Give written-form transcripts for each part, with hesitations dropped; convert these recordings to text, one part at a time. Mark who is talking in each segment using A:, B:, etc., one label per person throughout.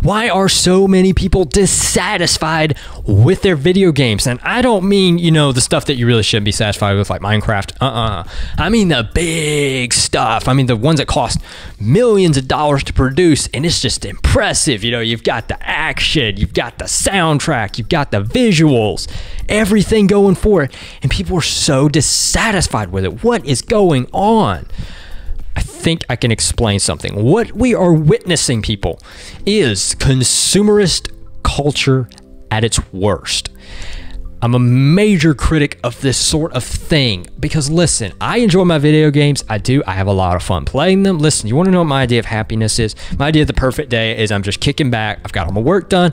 A: Why are so many people dissatisfied with their video games? And I don't mean, you know, the stuff that you really shouldn't be satisfied with, like Minecraft. I mean the big stuff. I mean the ones that cost millions of dollars to produce, and it's just impressive. You know, you've got the action, you've got the soundtrack, you've got the visuals, everything going for it, and people are so dissatisfied with it. What is going on? I think I can explain something. What we are witnessing, people, is consumerist culture at its worst. I'm a major critic of this sort of thing because, listen, I enjoy my video games. I do. I have a lot of fun playing them. Listen, you want to know what my idea of happiness is? My idea of the perfect day is I'm just kicking back. I've got all my work done.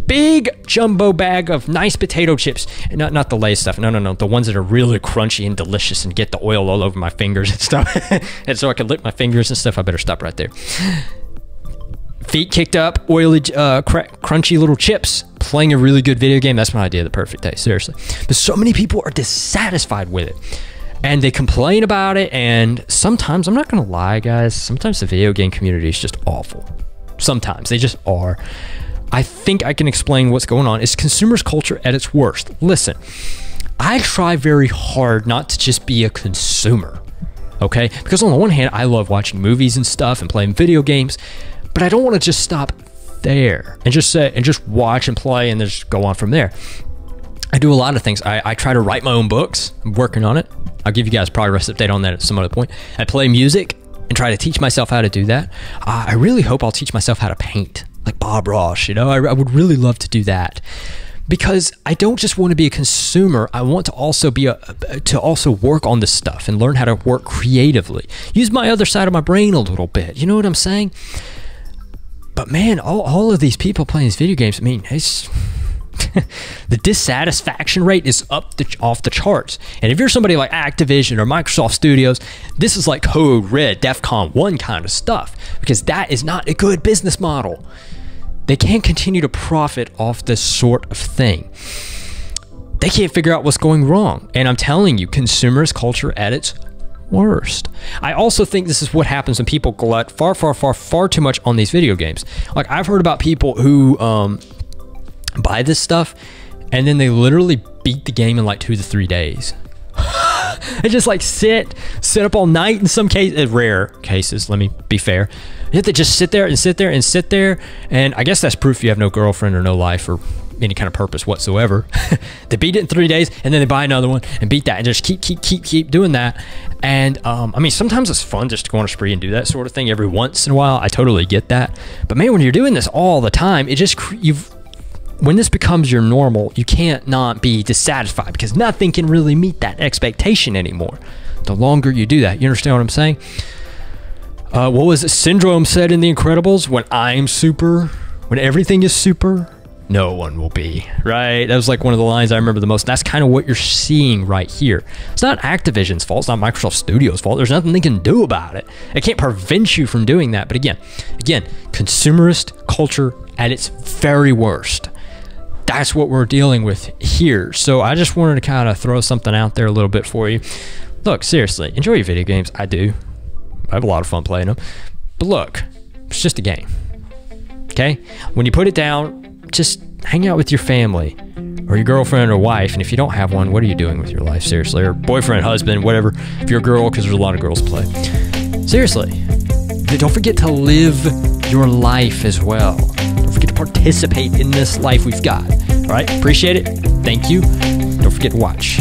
A: Big jumbo bag of nice potato chips. Not the Lay's stuff. No. The ones that are really crunchy and delicious and get the oil all over my fingers and stuff. And so I can lick my fingers and stuff. I better stop right there. Feet kicked up, oily, crunchy little chips, playing a really good video game. That's my idea of the perfect day, seriously. But so many people are dissatisfied with it. And they complain about it. And sometimes, I'm not going to lie, guys, sometimes the video game community is just awful. Sometimes. They just are. I think I can explain what's going on. It's consumerist culture at its worst. Listen, I try very hard not to just be a consumer, okay? Because on the one hand, I love watching movies and stuff and playing video games. But I don't want to just stop there and just watch and play and just go on from there. I do a lot of things. I try to write my own books. I'm working on it. I'll give you guys a progress update on that at some other point. I play music and try to teach myself how to do that. I really hope I'll teach myself how to paint, like Bob Ross, you know? I would really love to do that. Because I don't just want to be a consumer. I want to also be to also work on this stuff and learn how to work creatively. Use my other side of my brain a little bit. You know what I'm saying? But man, all of these people playing these video games, I mean, it's the dissatisfaction rate is off the charts. And if you're somebody like Activision or Microsoft Studios, this is like Code Red, DEFCON 1 kind of stuff, because that is not a good business model. They can't continue to profit off this sort of thing. They can't figure out what's going wrong. And I'm telling you, consumerist culture at its worst. I also think this is what happens when people glut far too much on these video games. Like, I've heard about people who buy this stuff and then they literally beat the game in like 2 to 3 days. They just like sit up all night in some cases, rare cases, let me be fair. You have to just sit there. And I guess that's proof you have no girlfriend or no life or any kind of purpose whatsoever. They beat it in 3 days and then they buy another one and beat that and just keep doing that. And I mean, sometimes it's fun just to go on a spree and do that sort of thing every once in a while. I totally get that. But man, when you're doing this all the time, it just, when this becomes your normal, you can't not be dissatisfied because nothing can really meet that expectation anymore. The longer you do that, you understand what I'm saying? What was it? Syndrome said in The Incredibles, when I'm super, when everything is super, no one will be, right? That was like one of the lines I remember the most. That's kind of what you're seeing right here. It's not Activision's fault. It's not Microsoft Studios' fault. There's nothing they can do about it. It can't prevent you from doing that. But again, consumerist culture at its very worst. That's what we're dealing with here. So I just wanted to kind of throw something out there a little bit for you. Look, seriously, enjoy your video games. I do. I have a lot of fun playing them. But look, it's just a game. Okay? When you put it down, just hang out with your family or your girlfriend or wife. And if you don't have one, what are you doing with your life? Seriously. Or boyfriend, husband, whatever. If you're a girl, because there's a lot of girls play. Seriously. Don't forget to live your life as well. Don't forget to participate in this life we've got. All right? Appreciate it. Thank you. Don't forget to watch.